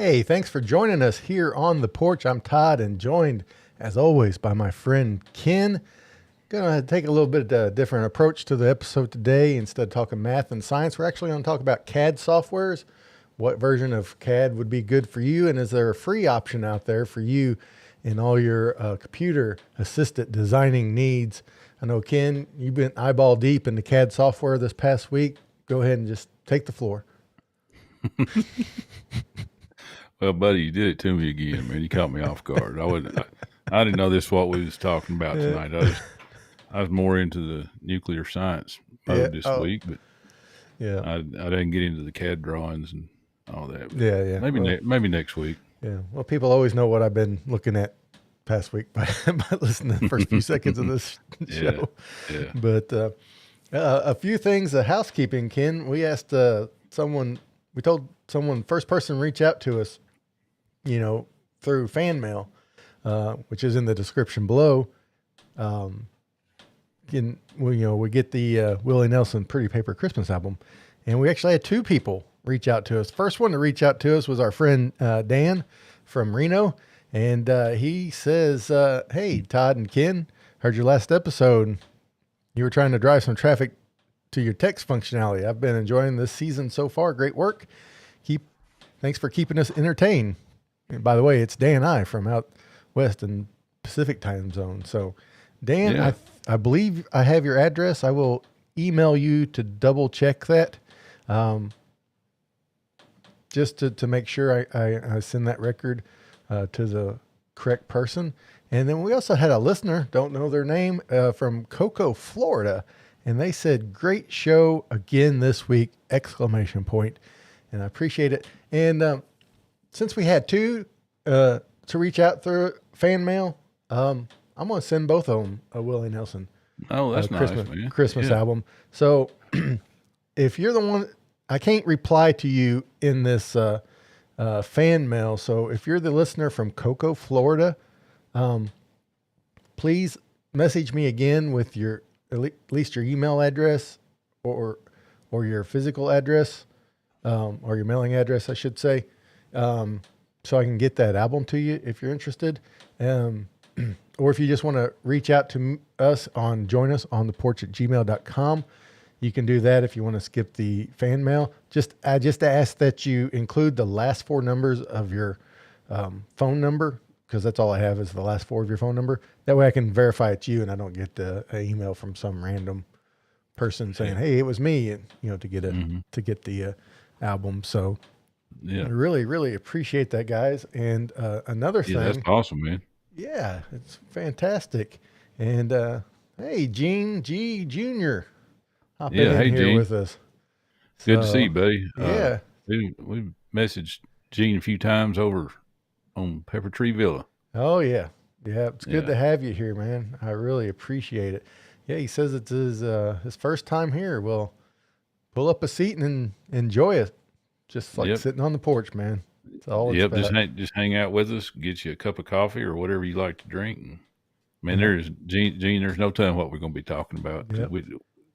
Hey, thanks for joining us here on the porch. I'm Todd and joined, as always, by my friend Ken. Going to take a little bit different approach to the episode today. Instead of talking math and science, we're actually going to talk about CAD softwares. What version of CAD would be good for you? And is there a free option out there for you in all your computer assisted designing needs? I know, Ken, you've been eyeball deep in the CAD software this past week. Go ahead and just take the floor. Well, buddy, you did it to me again, man. You caught me off guard. I didn't know this is what we was talking about tonight. I was more into the nuclear science mode this week, but I didn't get into the CAD drawings and all that. Yeah. Maybe next week. Yeah. Well, people always know what I've been looking at past week by listening to the first few seconds of this show. Yeah. But a few things of housekeeping, Ken. We asked we told someone, first person reach out to us, through fan mail, which is in the description below. We get the Willie Nelson Pretty Paper Christmas album, and we actually had two people reach out to us. First one to reach out to us was our friend Dan from Reno, and he says, "Hey, Todd and Ken, heard your last episode. You were trying to drive some traffic to your text functionality. I've been enjoying this season so far. Great work. Thanks for keeping us entertained." And by the way, it's Dan and I from out west in Pacific time zone. So Dan, I believe I have your address. I will email you to double check that. Just to make sure I send that record to the correct person. And then we also had a listener, don't know their name, from Cocoa, Florida. And they said, "Great show again this week!" ! And I appreciate it. And since we had two to reach out through fan mail, I'm going to send both of them a Willie Nelson That's Christmas album. So if you're the one, I can't reply to you in this fan mail. So if you're the listener from Cocoa, Florida, please message me again with at least your email address or your physical address, or your mailing address, I should say, so I can get that album to you if you're interested. Or if you just want to reach out to us join us on the porch at gmail.com. You can do that if you want to skip the fan mail. I just ask that you include the last four numbers of your phone number, because that's all I have is the last four of your phone number. That way I can verify it's you and I don't get an email from some random person saying, "Hey, it was me," and to get the album. So I really, really appreciate that, guys. And another thing, that's awesome, man. Yeah, it's fantastic. And hey, Gene G Jr. hopping in here Gene. with us. Good to see you, buddy. Yeah, we messaged Gene a few times over on Pepper Tree Villa. Oh yeah. It's good to have you here, man. I really appreciate it. Yeah, he says it's his first time here. Well, pull up a seat and enjoy it. Just like sitting on the porch, man. It's all it's about. Just hang out with us, get you a cup of coffee or whatever you like to drink. And, man, there's Gene, there's no telling what we're going to be talking about. Yep.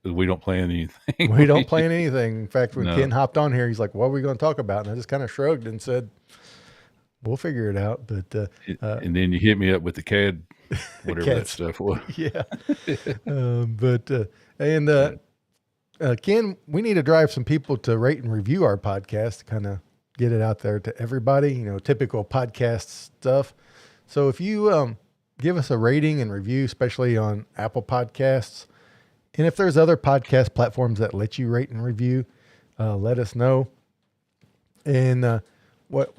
We don't plan anything. We don't plan anything. In fact, when Ken hopped on here, he's like, "What are we going to talk about?" And I just kind of shrugged and said, "We'll figure it out." But and then you hit me up with the CAD, whatever that stuff was. Yeah. Ken, we need to drive some people to rate and review our podcast to kind of get it out there to everybody, typical podcast stuff. So if you give us a rating and review, especially on Apple Podcasts, and if there's other podcast platforms that let you rate and review, let us know. And what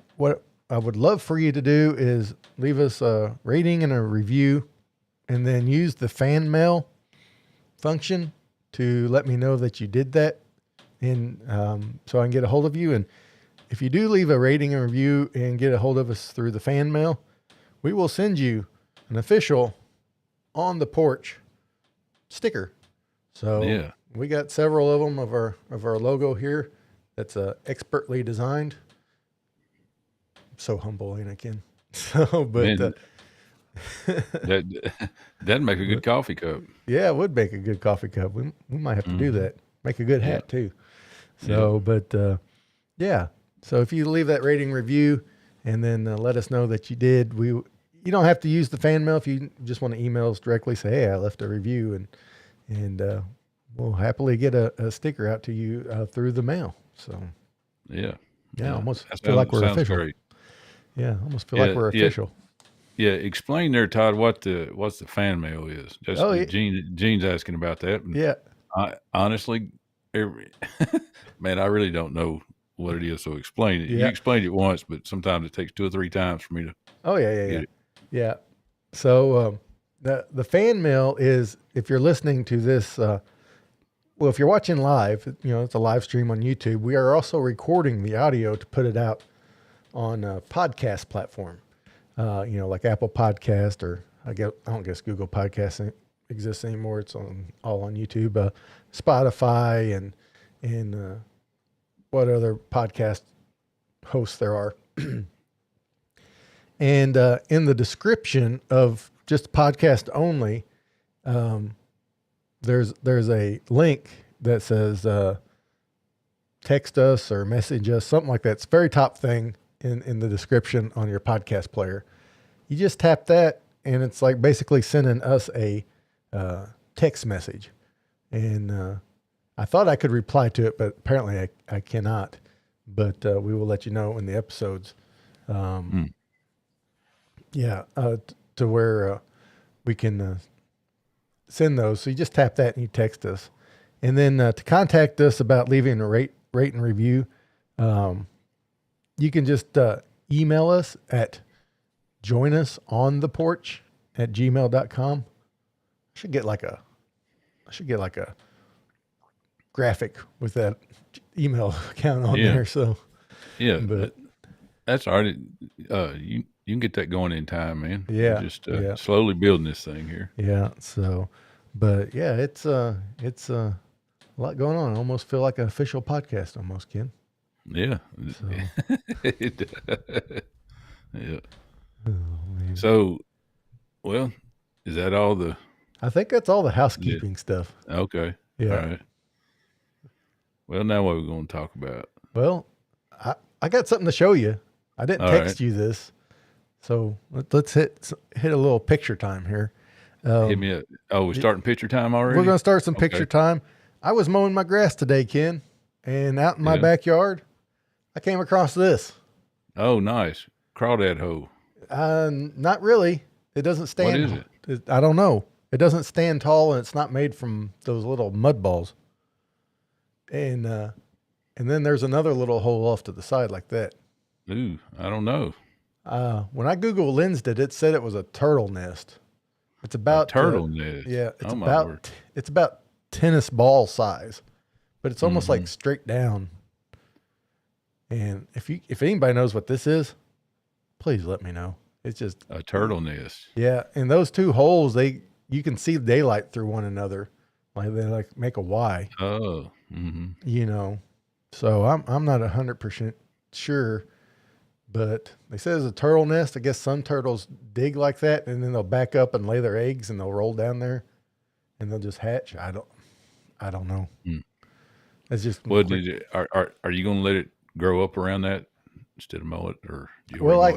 I would love for you to do is leave us a rating and a review, and then use the fan mail function to let me know that you did that, and so I can get a hold of you. And if you do leave a rating and review and get a hold of us through the fan mail, we will send you an official On the Porch sticker. So we got several of them of our logo here. That's expertly designed. I'm so humble, ain't I, Ken? So, but that'd make a good coffee cup. Yeah, it would make a good coffee cup. We might have to do that. Make a good hat too. So, but So if you leave that rating review, and then let us know that you did. You don't have to use the fan mail if you just want to email us directly. Say, hey, I left a review, and we'll happily get a sticker out to you through the mail. So yeah, almost feel like we're official. Great. Yeah, almost feel like we're official. Yeah, explain there, Todd, what's the fan mail is. Just Gene's asking about that. And yeah, I honestly, man, I really don't know what it is. So explain it. Yeah. You explained it once, but sometimes it takes 2 or 3 times for me to. Oh yeah. So the fan mail is, if you're listening to this, well, if you're watching live, it's a live stream on YouTube. We are also recording the audio to put it out on a podcast platform, like Apple Podcast, or I don't guess Google Podcasts exists anymore. It's all on YouTube, Spotify, and what other podcast hosts there are. And in the description of just podcast only, there's a link that says text us or message us, something like that. It's the very top thing in the description on your podcast player. You just tap that, and it's like basically sending us a text message. And I thought I could reply to it, but apparently I cannot. But we will let you know in the episodes. To where we can send those. So you just tap that and you text us. And then to contact us about leaving a rate and review, you can just email us at joinusontheporch@gmail.com. I should get like a graphic with that email account on there. So yeah, but that's all right. You can get that going in time, man. Yeah. We're just slowly building this thing here. Yeah. So, but yeah, it's a lot going on. I almost feel like an official podcast almost, Ken. Yeah. So. Yeah. Oh, man. So, well, is that all the? I think that's all the housekeeping stuff. Okay. Yeah. All right. Well, now what are we going to talk about? Well, I got something to show you. I didn't text you this. So let's hit a little picture time here. Hit me up. Oh, we're starting picture time already? We're going to start some picture time. I was mowing my grass today, Ken, and out in my backyard, I came across this. Oh, nice. Crawdad hoe. Not really. It doesn't stand. What is it? I don't know. It doesn't stand tall, and it's not made from those little mud balls. And then there's another little hole off to the side like that. Ooh, I don't know. When I Google lensed it said it was a turtle nest. It's about turtle nest. Yeah, it's about tennis ball size, but it's almost like straight down. And if anybody knows what this is, please let me know. It's just a turtle nest. Yeah, and those two holes, you can see daylight through one another, like they make a Y. Oh, So I'm not 100% sure. But they say it's a turtle nest. I guess some turtles dig like that, and then they'll back up and lay their eggs, and they'll roll down there, and they'll just hatch. I don't know. It's just. Well, are you going to let it grow up around that instead of mow it, or?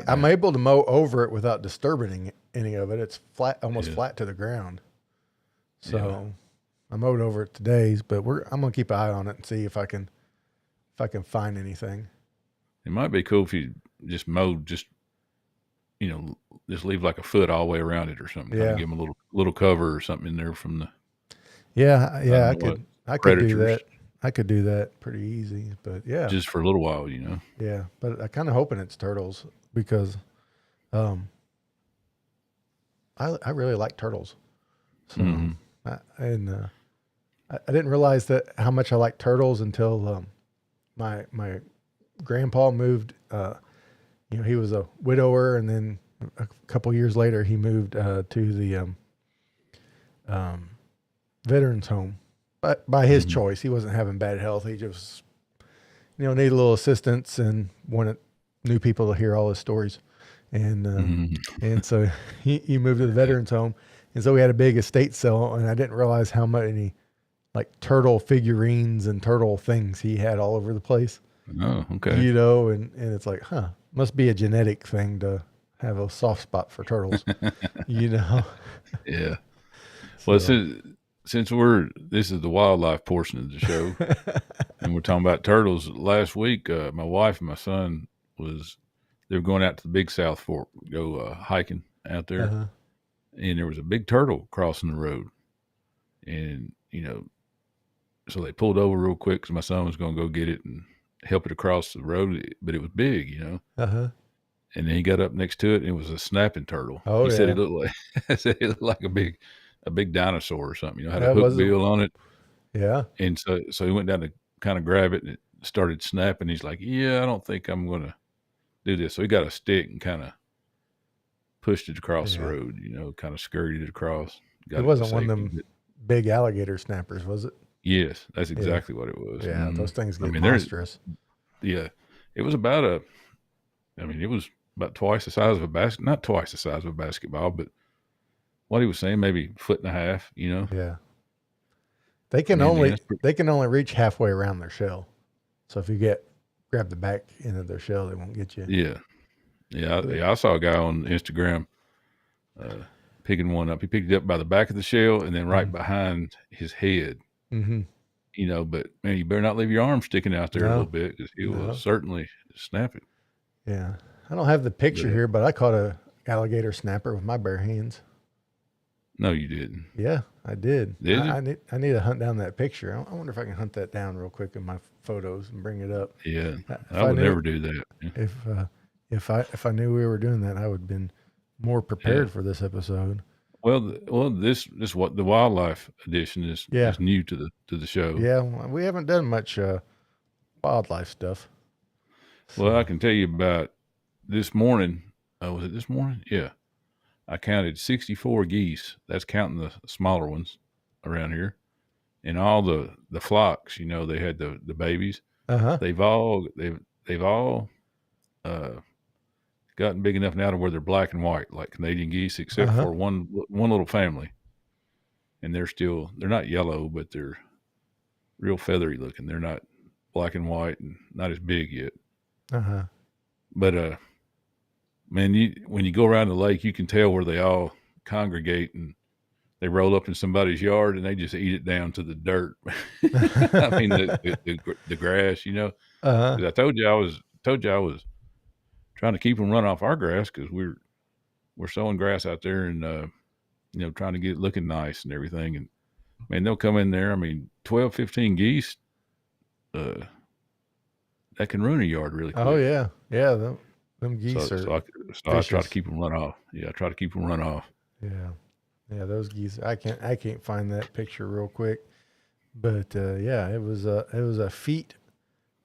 I'm able to mow over it without disturbing any of it. It's flat, almost flat to the ground. So I mowed over it today, but I'm going to keep an eye on it and see if I can find anything. It might be cool if you just mowed, just leave like a foot all the way around it or something. Yeah. Give them a little cover or something in there from the. Yeah. I could do that. I could do that pretty easy, but yeah. Just for a little while, Yeah, but I kind of hoping it's turtles because, I really like turtles. So, I didn't realize that how much I like turtles until my grandpa moved. He was a widower, and then a couple years later, he moved to the veterans home, but by his choice. He wasn't having bad health. He just, needed a little assistance and wanted new people to hear all his stories, and so he moved to the veterans home, and so we had a big estate sale, and I didn't realize how many like turtle figurines and turtle things he had all over the place. Oh, okay. And it's like, Must be a genetic thing to have a soft spot for turtles, you know? Yeah. Well, So, since this is the wildlife portion of the show, and we're talking about turtles. Last week, my wife and my son they were going out to the Big South Fork, go hiking out there, uh-huh. and there was a big turtle crossing the road, and so they pulled over real quick because my son was going to go get it and help it across the road, but it was big, Uh-huh. And then he got up next to it, and it was a snapping turtle. Oh, He said yeah. it looked like I said it looked like a big dinosaur or something. Had a That hook was, bill on it, yeah. and so he went down to kind of grab it, and it started snapping. He's like, "Yeah, I don't think I'm going to do this." So he got a stick and kind of pushed it across the Yeah. road. Kind of scurried it across. It Got it to wasn't one of safety. them big alligator snappers, was it? Yes, that's Yeah. exactly what it was. Yeah. Those things I get mean, monstrous. yeah, it was it was about twice the size of a not twice the size of a basketball, but what he was saying, maybe a foot and a half, Yeah. They can And only, that's they can only reach halfway around their shell. So if you grab the back end of their shell, they won't get you. Yeah. I saw a guy on Instagram picking one up. He picked it up by the back of the shell and then right behind his head. Mm-hmm. But man, you better not leave your arm sticking out there a No. little bit because he will certainly snap it. Yeah. I don't have the picture here, but I caught a alligator snapper with my bare hands. No, you didn't. Yeah, I did. Did you? I need to hunt down that picture. I wonder if I can hunt that down real quick in my photos and bring it up. Yeah, I would never do that. If I knew we were doing that, I would have been more prepared for this episode. Well, this what the wildlife edition is new to the show. Yeah, we haven't done much wildlife stuff. Well, I can tell you about this morning. Was it this morning? Yeah. I counted 64 geese. That's counting the smaller ones around here. And all the flocks, they had the babies. Uh-huh. They've all gotten big enough now to where they're black and white, like Canadian geese, except for one little family. And they're not yellow, but they're real feathery looking. They're not black and white and not as big yet. Uh-huh. But man, when you go around the lake, you can tell where they all congregate and they roll up in somebody's yard and they just eat it down to the dirt. I mean, the grass, Uh-huh. 'Cause I told you I was trying to keep them run off our grass because we're sowing grass out there and trying to get it looking nice and everything. And man, they'll come in there. I mean, 12, 15 geese, that can ruin a yard really quick. Oh yeah, yeah. Them geese are. So I try to keep them run off. Yeah, I try to keep them run off. Yeah, yeah. Those geese. I can't find that picture real quick, but yeah, it was a feat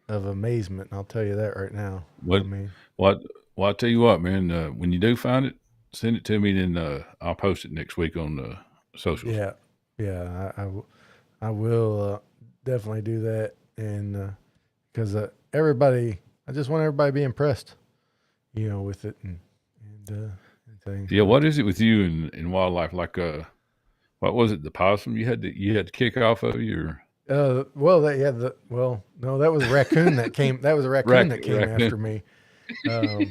of amazement. I'll tell you that right now. Well, I'll tell you what, man. When you do find it, send it to me, then I'll post it next week on the socials. Yeah. I will definitely do that, and because I just want everybody to be impressed, with it and things. Yeah, what is it with you in wildlife? Like, what was it? The possum you had to kick off of you? No, that was a raccoon that came. That was a raccoon that came after me. That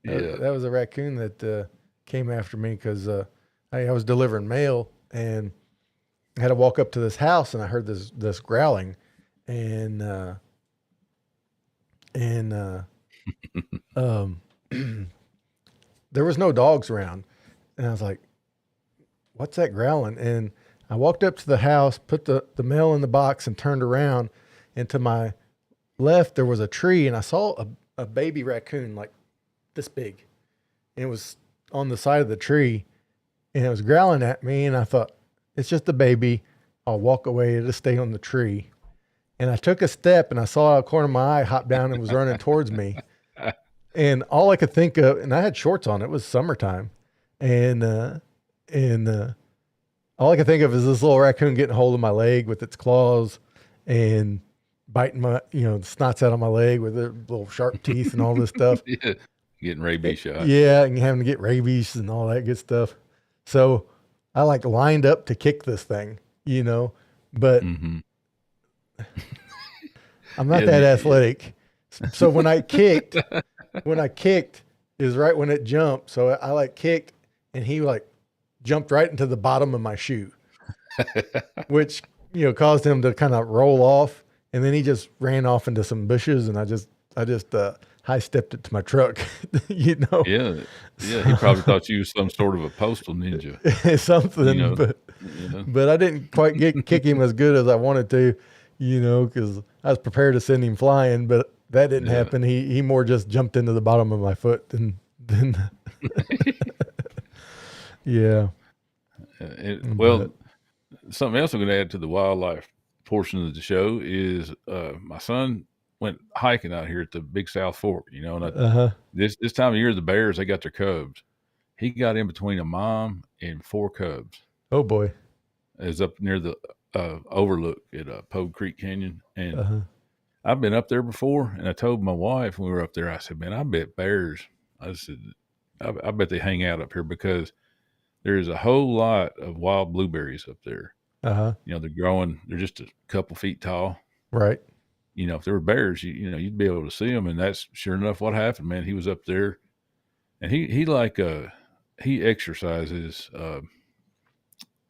was a raccoon that came after me because I was delivering mail and I had to walk up to this house and I heard this growling and there was no dogs around and I was like, what's that growling? And I walked up to the house, put the mail in the box and turned around, and to my left there was a tree and I saw a baby raccoon like this big and it was on the side of the tree and it was growling at me and I thought, it's just a baby. I'll walk away. It'll stay on the tree. And I took a step and I saw out of the corner of my eye hop down and was running towards me. And all I could think of, and I had shorts on, it was summertime. And all I could think of is this little raccoon getting hold of my leg with its claws and biting my, the snots out of my leg with their little sharp teeth and all this stuff. Yeah, getting rabies shot. Yeah, and having to get rabies and all that good stuff. So I lined up to kick this thing, but I'm not that athletic. So when I kicked, when I kicked is right when it jumped. So I like kicked and he like jumped right into the bottom of my shoe, which, caused him to kind of roll off. And then he just ran off into some bushes and I just high stepped it to my truck, Yeah. Yeah. He probably thought you was some sort of a postal ninja, something, you know, but I didn't quite kick him as good as I wanted to, cause I was prepared to send him flying, but that didn't yeah. happen. He more just jumped into the bottom of my foot than, yeah. Well, something else I'm going to add to the wildlife portion of the show is my son went hiking out here at the Big South Fork, and this time of year, the bears, they got their cubs. He got in between a mom and 4 cubs. Oh boy. It was up near the overlook at Pogue Creek Canyon. And I've been up there before, and I told my wife when we were up there, I said, man, I bet bears, I said, I bet they hang out up here because there's a whole lot of wild blueberries up there. They're growing, they're just a couple feet tall. Right. If there were bears, you'd be able to see them. And that's sure enough what happened, man. He was up there and he exercises,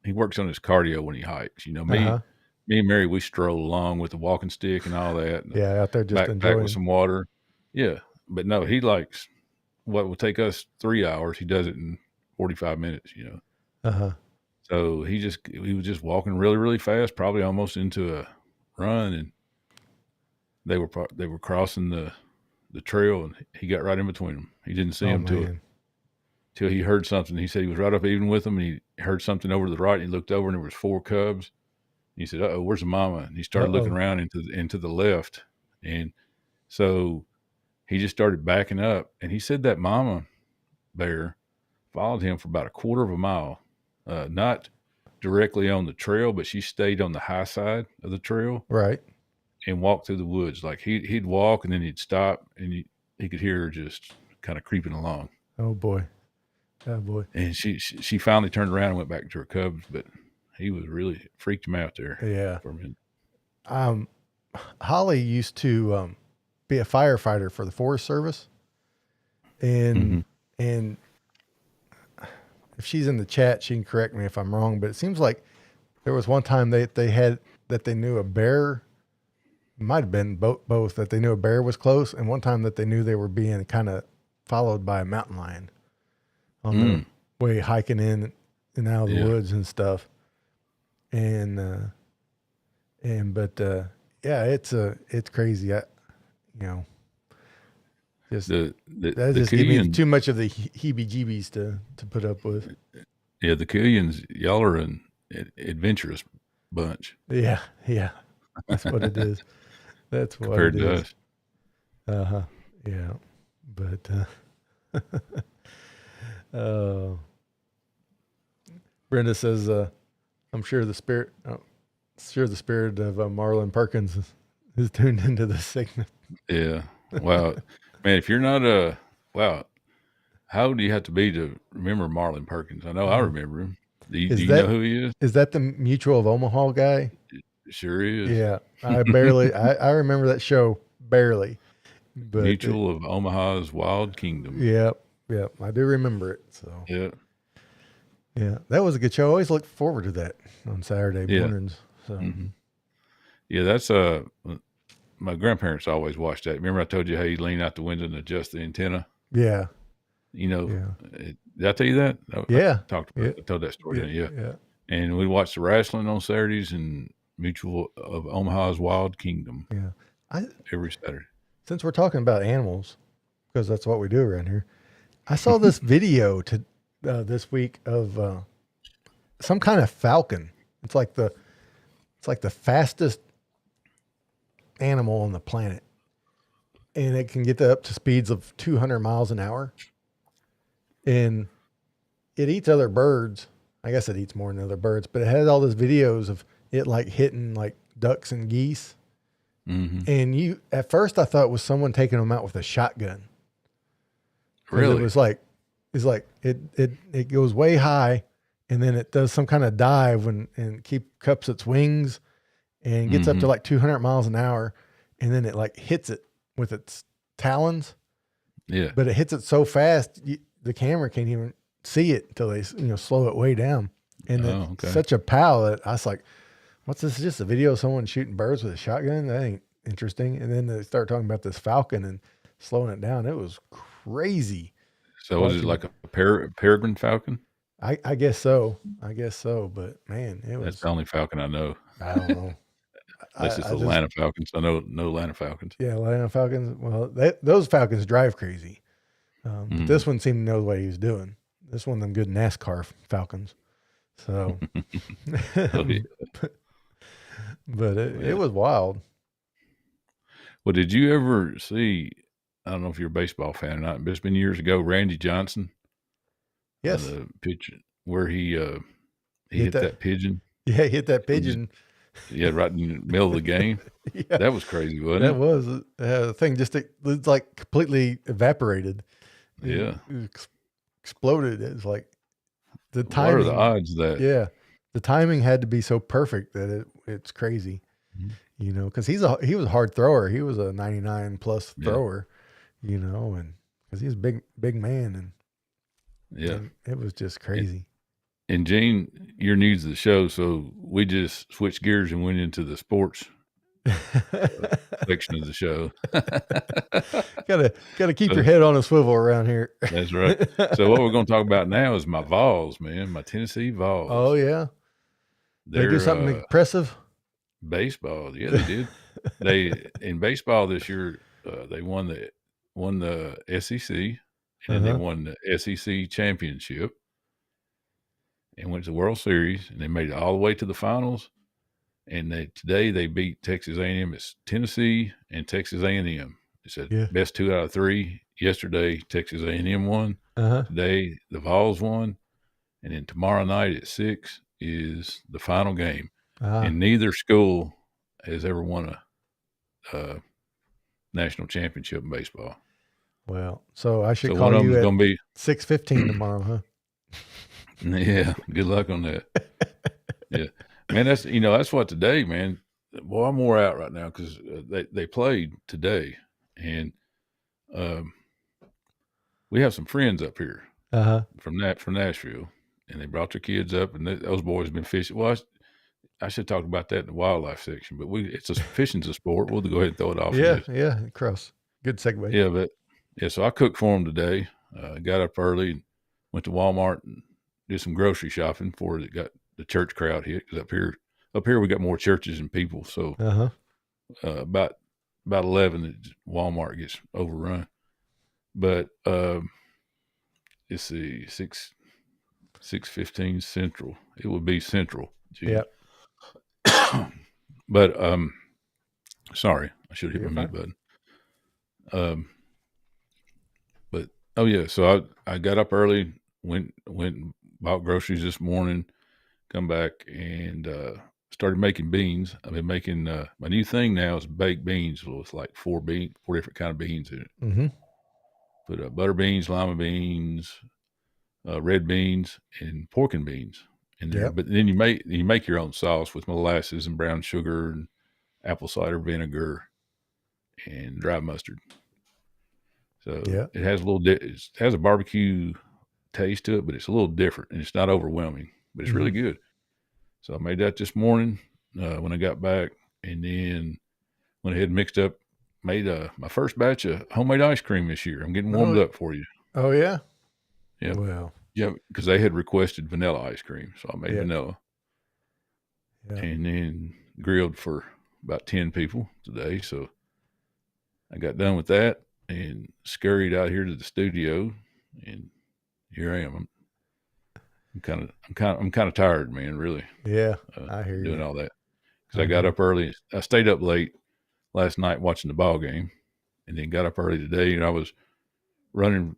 he works on his cardio when he hikes. Me and Mary, we stroll along with the walking stick and all that. And yeah. Out there just backpack enjoying with some water. Yeah. But no, he likes what will take us 3 hours. He does it in 45 minutes, So he was just walking really, really fast, probably almost into a run, and they were crossing the trail, and he got right in between them. He didn't see him till he heard something. He said he was right up even with them, and he heard something over to the right. And he looked over, and there was 4 cubs. He said, "Uh-oh, where's the mama?" And he started looking around into the left, and so he just started backing up. And he said that mama bear followed him for about a quarter of a mile, not directly on the trail, but she stayed on the high side of the trail, right, and walked through the woods. Like he'd walk and then he'd stop, and he could hear her just kind of creeping along. Oh boy. And she finally turned around and went back to her cubs, but he was really freaked him out there. Yeah. For a minute. Holly used to be a firefighter for the Forest Service, and if she's in the chat, she can correct me if I'm wrong, but it seems like there was one time they knew a bear, might have been both, that they knew a bear was close, and one time that they knew they were being kind of followed by a mountain lion on the way hiking in and out of the woods and stuff. But it's crazy. Just that just gives me too much of the heebie-jeebies to put up with. Yeah, the Killians, y'all are an adventurous bunch. Yeah, that's what it is. That's what compared it to is. us. Yeah, but Brenda says, "I'm sure the spirit of Marlon Perkins is tuned into the segment." Yeah. Wow. Man, if you're not how old do you have to be to remember Marlon Perkins? I know I remember him. Do you know who he is? Is that the Mutual of Omaha guy? It sure is. Yeah. I barely, I remember that show barely. But Mutual of Omaha's Wild Kingdom. Yep. I do remember it. So yeah, that was a good show. I always looked forward to that on Saturday mornings. So yeah, that's my grandparents always watched that. Remember I told you how you lean out the window and adjust the antenna? Yeah. Did I tell you that? Yeah. I told that story. Yeah. And we watched the wrestling on Saturdays and Mutual of Omaha's Wild Kingdom. Yeah. Every Saturday. Since we're talking about animals, because that's what we do around here, I saw this video this week of some kind of falcon. It's like the fastest animal on the planet, and it can get up to speeds of 200 miles an hour, and it eats other birds. I guess it eats more than other birds, but it has all these videos of it like hitting like ducks and geese. And at first I thought it was someone taking them out with a shotgun. Really? It's like it goes way high, and then it does some kind of dive and cups its wings and gets up to like 200 miles an hour, and then it like hits it with its talons, Yeah. but it hits it so fast, the camera can't even see it until they, slow it way down. And Oh, it's okay. such a pow that I was like, what's this? Just a video of someone shooting birds with a shotgun? That ain't interesting. And then they start talking about this falcon and slowing it down. It was crazy. So was it Watching like a peregrine falcon? I guess so. I guess so. But man, it That's was, the only falcon I know. I don't know. Unless it's I the just, Atlanta Falcons. I know no Atlanta Falcons. yeah, Atlanta Falcons. Well, those Falcons drive crazy. But this one seemed to know what he was doing. This one, them good NASCAR Falcons. So, Oh, yeah. but it was wild. Well, did you ever see? I don't know if you're a baseball fan or not, but it's been years ago. Randy Johnson, Yes. the pitch where he Hit hit that pigeon. Yeah, he hit that It just- pigeon. Yeah, right in the middle of the game. Yeah, That was crazy, wasn't that it? was the thing. Just it's like completely evaporated. Yeah. It exploded. It's like the What are timing. the odds that? Yeah, the timing had to be so perfect that it's crazy. Mhm. Because he was a hard thrower. He was a 99 plus Yeah. thrower. And because he's a big man, Yeah. and it was just crazy. And Gene, you're new to the show, so we just switched gears and went into the sports section of the show. Gotta keep your head on a swivel around here. That's right. So what we're going to talk about now is my Vols, man, my Tennessee Vols. Oh yeah, they They're do something impressive. baseball. Yeah, they did. They in baseball this year, they won the SEC, and then they won the SEC championship, and went to the World Series, and they made it all the way to the finals. And today they beat Texas A&M. It's Tennessee and Texas A&M. It's a best 2 out of 3. Yesterday, Texas A&M won. Today, the Vols won. And then tomorrow night at 6 is the final game. And neither school has ever won a national championship in baseball. Well, so I should So call one of you them's at going to be 6:15 tomorrow, huh? Yeah, good luck on that. Yeah, man, that's what today, man. Boy, I'm wore out right now because they played today, and we have some friends up here from Nashville, and they brought their kids up, and those boys have been fishing. Well, I should talk about that in the wildlife section, but fishing's a sport. We'll go ahead and throw it off. Yeah, cross. Good segue. Yeah, so I cooked for them today. Got up early, went to Walmart and did some grocery shopping before it got the church crowd hit. Because up here we got more churches than people. So about 11, Walmart gets overrun. But let's see, 6:15 Central. It would be Central. Yeah. But sorry, I should have hit my mute button. But oh yeah, so I got up early, went and bought groceries this morning, come back and started making beans. I've been making my new thing now is baked beans. So it's like 4 different kind of beans in it. Put butter beans, lima beans, red beans, and pork and beans in there. But then you make your own sauce with molasses and brown sugar and apple cider vinegar and dry mustard. So it has it has a barbecue taste to it, but it's a little different and it's not overwhelming, but it's really good. So I made that this morning when I got back, and then went ahead and made my first batch of homemade ice cream this year. I'm getting warmed up for you. Oh yeah. Yeah. Well. Yeah, because they had requested vanilla ice cream, so I made vanilla. Yeah. And then grilled for about 10 people today. So I got done with that and scurried out here to the studio, and here I am. I'm kind of tired, man. Really. Yeah, I hear you doing all that because I got up early. I stayed up late last night watching the ball game, and then got up early today. And I was running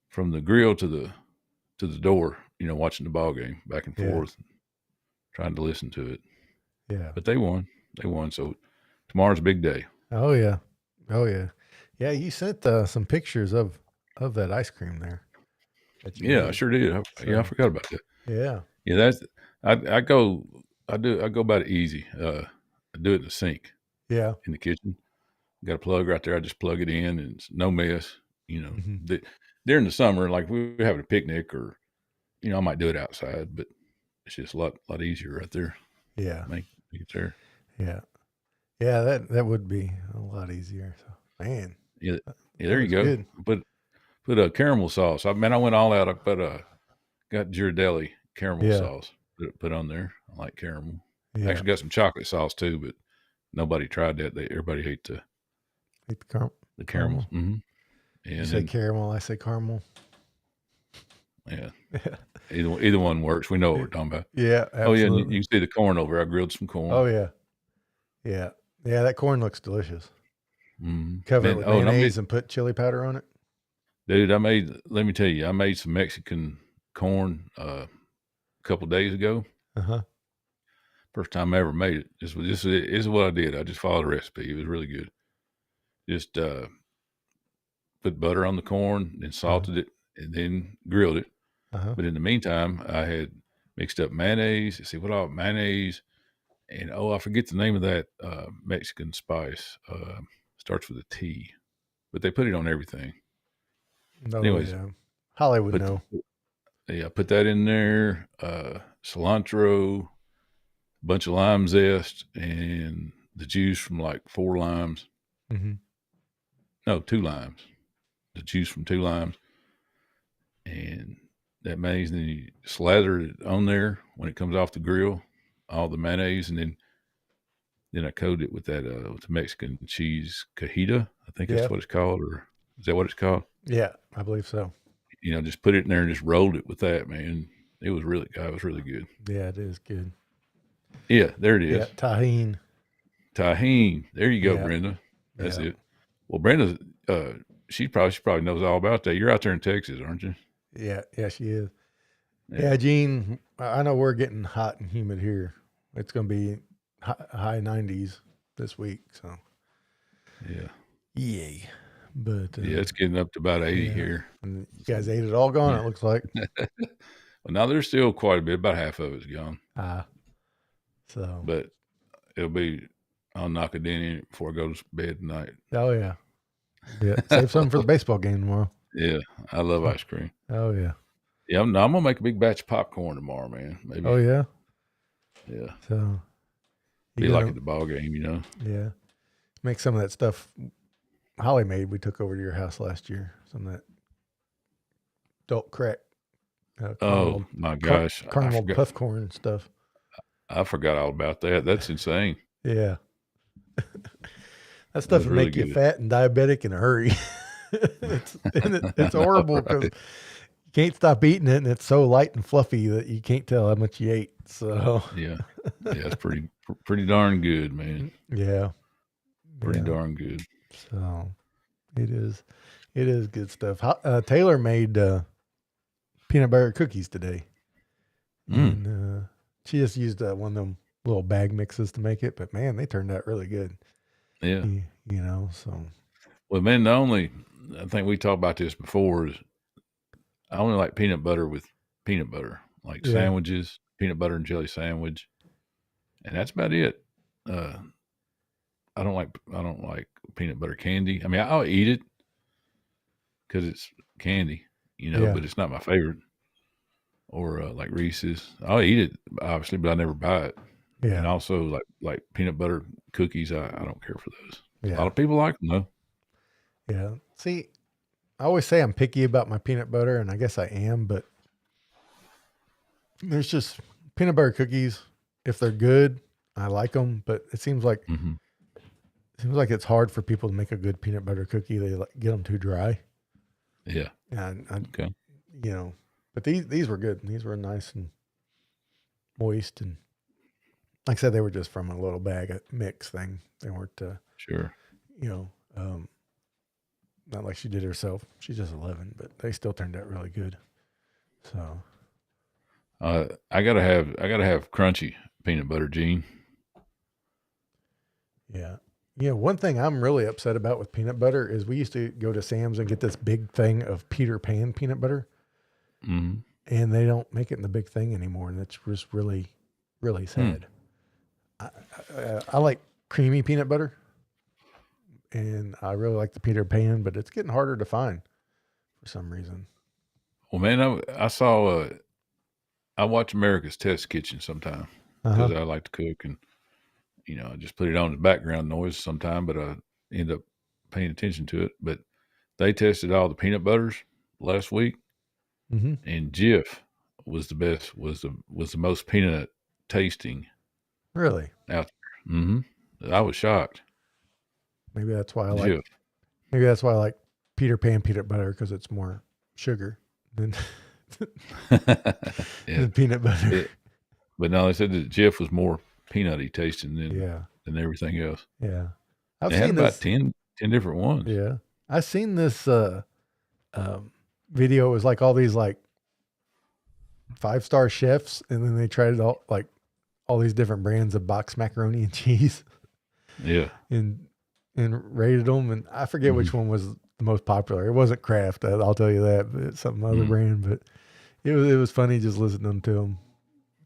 from the grill to the door, watching the ball game back and forth, trying to listen to it. Yeah, but they won. So tomorrow's a big day. Oh yeah. Yeah, you sent some pictures of that ice cream there. Yeah, I sure did. I forgot about that. Yeah. That's I go about it easy. I do it in the sink. Yeah. In the kitchen. Got a plug right there. I just plug it in, and it's no mess. Mm-hmm. During the summer, like we were having a picnic or, I might do it outside, but it's just a lot easier right there. Yeah. Make it there. Yeah. Yeah. That would be a lot easier. So, man, Yeah. Yeah, that there you was go. good. Put a caramel sauce. I went all out. I got Ghirardelli caramel Yeah. sauce. Put on there. I like caramel. I Yeah. actually got some chocolate sauce too, but nobody tried that. Everybody hate Eat the caramels. caramel. Mm-hmm. You And say then caramel. I say caramel. yeah, Yeah. either one works. We know what we're talking about. Yeah. Oh yeah, and Absolutely. you can see the corn over. I grilled some corn. Oh yeah. Yeah. Yeah. That corn looks delicious. Mm-hmm. Cover it Man, with and mayonnaise and put chili powder on it. dude, let me tell you, I made some Mexican corn a couple days ago. Uh huh. First time I ever made it. This is what I did. I just followed the recipe. It was really good. Just put butter on the corn, then Uh salted it, and then grilled it. huh. But in the meantime, I had mixed up mayonnaise. Let's see what all mayonnaise, and I forget the name of that Mexican spice. Starts with a T, but they put it on everything. No. Anyways, Yeah. Holly would put know. put that in there. Cilantro, bunch of lime zest, and the juice from like 4 limes. Mm-hmm. No, 2 limes. The juice from 2 limes, and that mayonnaise. And then you slather it on there when it comes off the grill, all the mayonnaise, and then I coat it with that with the Mexican cheese cajita. I think Yeah. that's what it's called, or is that what it's called? Yeah. I believe so. Just put it in there and just rolled it with that, man. It was really good. Yeah. It is good. Yeah, there it Yeah. is. Tahine. Tahine. There you go, Yeah. Brenda. That's Yeah. it. Well, Brenda, she probably knows all about that. You're out there in Texas, aren't you? Yeah. Yeah. She is. Yeah. Yeah, Gene. I know we're getting hot and humid here. It's going to be high 90s this week. So, Yeah. yay. But Yeah, it's getting up to about 80 yeah. here. And you guys ate it all gone, Yeah. it looks like. Well, now there's still quite a bit. About half of it's gone. So. But I'll knock a dent in it before I go to bed tonight. Oh, yeah. Yeah. Save something for the baseball game tomorrow. Yeah, I love ice cream. Oh, yeah. Yeah, I'm going to make a big batch of popcorn tomorrow, man. Maybe. Oh, yeah. Yeah. So. Be like at the ball game, Yeah. Make some of that stuff Holly made. We took over to your house last year. Some of that adult crack. Oh, my gosh. Caramel puff corn stuff. I forgot all about that. That's insane. Yeah. That stuff would really make you good. fat and diabetic in a hurry. It's horrible because you can't stop eating it, and it's so light and fluffy that you can't tell how much you ate. So yeah, it's pretty darn good, man. Yeah, pretty darn good. So it is good stuff. Taylor made peanut butter cookies today, and she just used one of them little bag mixes to make it. But man, they turned out really good. Yeah, So. Well, man, I think we talked about this before, is I only like peanut butter with peanut butter, like sandwiches, peanut butter and jelly sandwich, and that's about it. I don't like peanut butter candy. I mean, I'll eat it because it's candy, but it's not my favorite. Or like Reese's, I'll eat it obviously, but I never buy it. Yeah, and also like peanut butter cookies, I don't care for those. Yeah. A lot of people like them though. Yeah. See, I always say I'm picky about my peanut butter, and I guess I am, but there's just peanut butter cookies. If they're good, I like them, but it seems like it's hard for people to make a good peanut butter cookie. They get them too dry. Yeah. And okay. But these were good. These were nice and moist, and like I said, they were just from a little bag mix thing. They weren't sure. Not like she did herself. She's just 11, but they still turned out really good. So, I gotta have crunchy peanut butter, Gene. Yeah. One thing I'm really upset about with peanut butter is we used to go to Sam's and get this big thing of Peter Pan peanut butter, and they don't make it in the big thing anymore, and it's just really, really sad. I like creamy peanut butter. And I really like the Peter Pan, but it's getting harder to find. for some reason. Well, man, I saw. I watch America's Test Kitchen sometime because I like to cook, and I just put it on as background noise sometime. But I end up paying attention to it. But they tested all the peanut butters last week, and Jif was the best. Was the most peanut tasting. Really? Out there. I was shocked. Maybe that's why I Jif. like. Maybe that's why I like Peter Pan peanut butter, because it's more sugar than, than peanut butter. But no, they said that Jif was more peanutty tasting than everything else. Yeah, They had about 10 different ones. Yeah, I've seen this video. It was like all these like 5-star chefs, and then they tried all these different brands of boxed macaroni and cheese. Yeah, and rated them, and I forget which one was the most popular. It wasn't Kraft, I'll tell you that, but it's some other brand. But it was funny just listening to them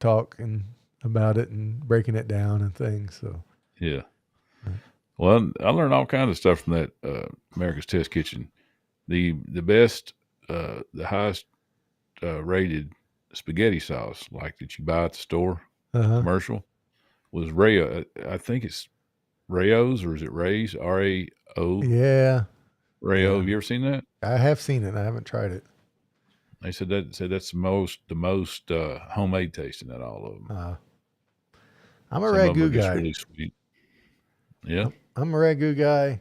talk and about it and breaking it down and things. So yeah. Well, I learned all kinds of stuff from that America's Test Kitchen. The best, the highest rated spaghetti sauce, like that you buy at the store, commercial, was Rayo. I think it's Rayo's, or is it Ray's? R-A-O. Yeah. Rayo. Yeah. Have you ever seen that? I have seen it. I haven't tried it. They said that's the most homemade tasting out of all of them. I'm a ragu guy. Really sweet. Yeah. I'm a ragu guy,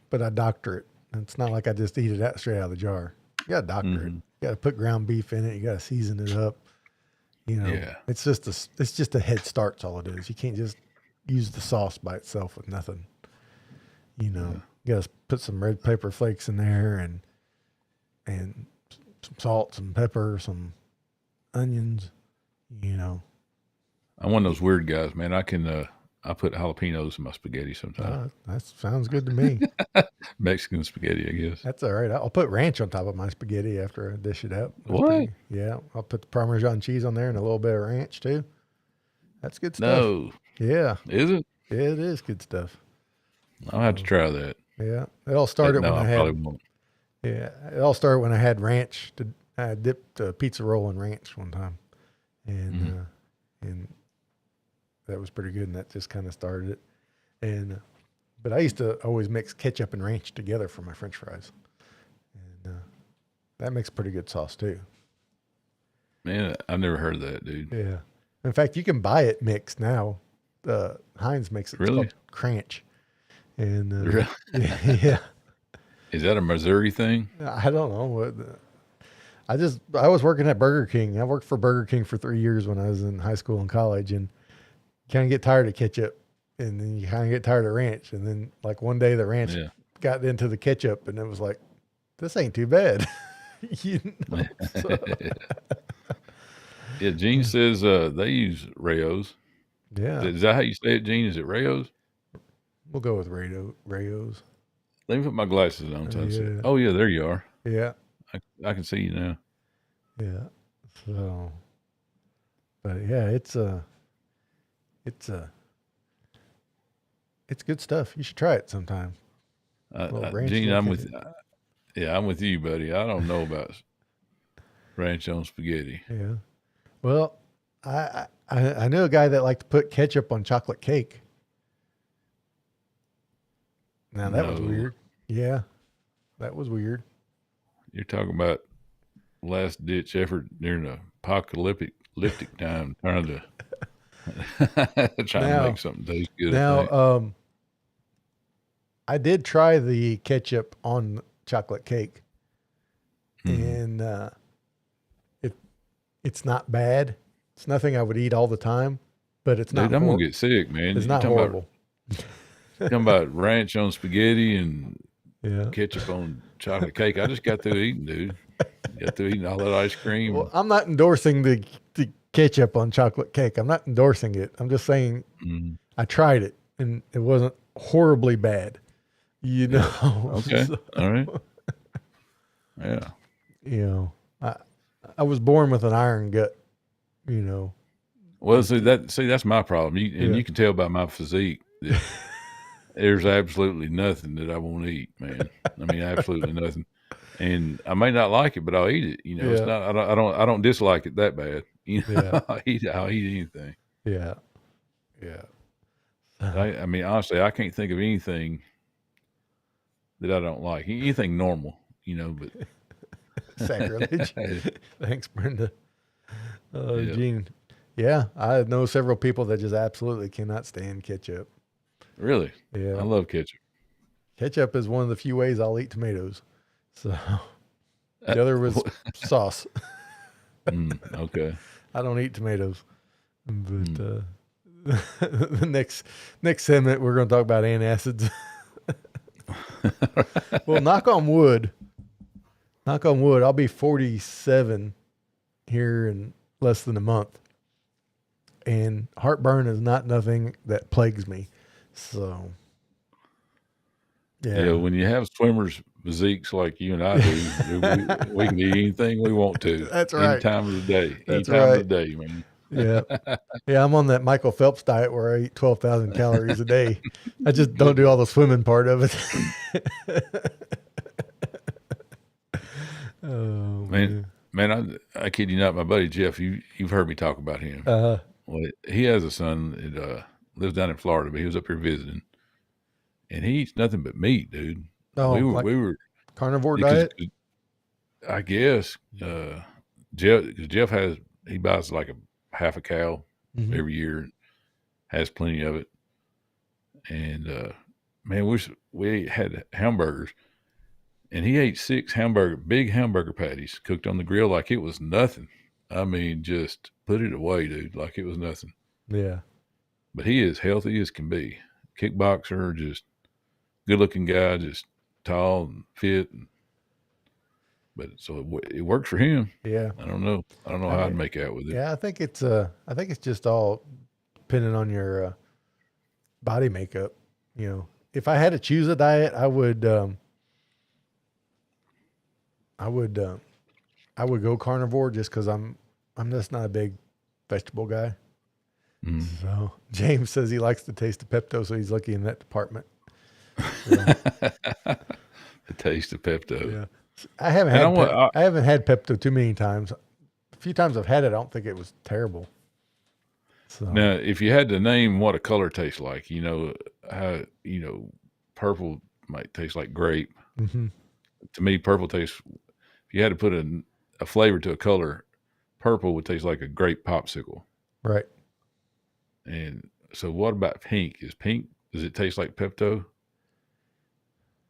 but I doctor it. It's not like I just eat it straight out of the jar. You got to doctor it. You got to put ground beef in it. You got to season it up. It's just a head start's all it is. You can't just use the sauce by itself with nothing. You got to put some red pepper flakes in there and some salt, some pepper, some onions. I'm one of those weird guys, man. I put jalapenos in my spaghetti sometimes. That sounds good to me. Mexican spaghetti, I guess. That's all right. I'll put ranch on top of my spaghetti after I dish it up. What? Yeah. I'll put the Parmesan cheese on there and a little bit of ranch too. That's good stuff. No. Yeah. Is it? Yeah, it is good stuff. I'll have to try that. Yeah. It all started when I had. Yeah. It all started when I had ranch. I dipped a pizza roll in ranch one time. And that was pretty good, and that just kind of started it. But I used to always mix ketchup and ranch together for my French fries, and that makes pretty good sauce too. Man, I've never heard of that, dude. Yeah, in fact, you can buy it mixed now. Heinz makes it. Really? It's called Cranch, and really? Yeah. Is that a Missouri thing? I don't know. I was working at Burger King. I worked for Burger King for 3 years when I was in high school and college, and kind of get tired of ketchup, and then you kind of get tired of ranch, and then like one day the ranch got into the ketchup, and it was like, this ain't too bad. Yeah, Gene says they use Rayos. Yeah. Is that how you say it, Gene? Is it Rayos? We'll go with Rayos. Let me put my glasses on. Oh yeah, there you are. Yeah. I can see you now. Yeah. So, but yeah, it's good stuff. You should try it sometime. Gene, I'm with you, buddy. I don't know about ranch on spaghetti. Yeah. Well, I knew a guy that liked to put ketchup on chocolate cake. Now that was weird. Yeah. That was weird. You're talking about last ditch effort during the apocalyptic time, trying to make something taste good. Now, I did try the ketchup on chocolate cake, and it's not bad. It's nothing I would eat all the time, but it's not. I'm gonna get sick, man. It's not horrible. Talking about ranch on spaghetti and ketchup on chocolate cake. I just got through eating, dude. Got through eating all that ice cream. Well, I'm not endorsing the ketchup on chocolate cake. I'm not endorsing it. I'm just saying I tried it and it wasn't horribly bad. Okay. So, all right. Yeah. I was born with an iron gut. Well, that's my problem. You can tell by my physique that there's absolutely nothing that I won't eat, man. I mean, absolutely nothing. and I may not like it, but I'll eat it. You know, it's Yeah. not. I don't dislike it that bad. You know, Yeah. I'll eat anything. Yeah. Yeah. I mean, honestly, I can't think of anything that I don't like. Anything normal, you know. Sacrilege. But Thanks, Brenda. yeah, Gene. Yeah, I know several people that just absolutely cannot stand ketchup. really, I Yeah. love ketchup. Ketchup is one of the few ways I'll eat tomatoes. So Uh, the other was sauce. okay. I don't eat tomatoes. But Mm. the next segment we're going to talk about antacids. Well, knock on wood. Knock on wood. I'll be 47 here in less than a month, and heartburn is not nothing that plagues me. So, Yeah, yeah, when you have swimmers' physiques like you and I do, we can eat anything we want to, that's any right. time of the day, any That's time of the right. day, man. Yeah. Yeah, I'm on that Michael Phelps diet where I eat 12,000 calories a day. I just don't Good do all Lord. the swimming part of it. Oh, Man, man. I kid you not, my buddy Jeff, you've heard me talk about him. Uh, Well, he has a son that lives down in Florida, but he was up here visiting, and he eats nothing but meat, dude. We oh, were like we were carnivore because diet? I guess Jeff he buys like a half a cow Mm-hmm. every year, has plenty of it, and man, we had hamburgers, and he ate big hamburger patties cooked on the grill like it was nothing. I mean, just put it away, dude, like it was nothing. Yeah. But he is healthy as can be. Kickboxer, just good looking guy, just tall and fit. But so it works for him. Yeah. I don't know. I don't know how I'd I, make out with it. yeah, I think it's just all depending on your body makeup. You know, if I had to choose a diet, I would, I would go carnivore just because I'm just not a big vegetable guy. Mm. So James says he likes the taste of Pepto, so he's lucky in that department. So, The taste of Pepto. yeah, I haven't And I had want I haven't had Pepto too many times. A few times I've had it, I don't think it was terrible. So now if you had to name what a color tastes like, how purple might taste like grape. hmm To me, purple tastes. If you had to put a flavor to a color, purple would taste like a grape popsicle. right. And so, what about pink? Does it taste like Pepto,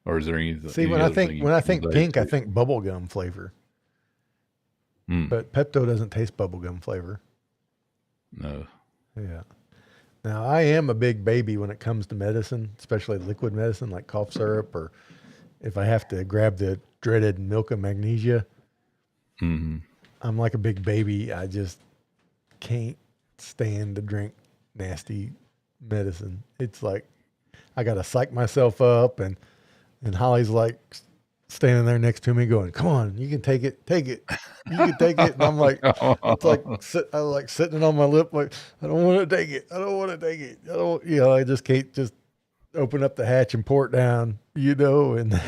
or is there See, any other thing you when I can think relate it pink, I to? think bubblegum flavor, Mm, but Pepto doesn't taste bubblegum flavor. no. Yeah. Now I am a big baby when it comes to medicine, especially liquid medicine like cough syrup, or if I have to grab the dreaded milk of magnesia. Hmm. I'm like a big baby. I just can't stand to drink nasty medicine. It's like I gotta psych myself up, and Holly's like standing there next to me, going, "Come on, you can take it, take it, you can take it." And I'm like, it's like I like sitting it on my lip, like I don't want to take it, I don't want to take it, I don't, I just can't just open up the hatch and pour it down, and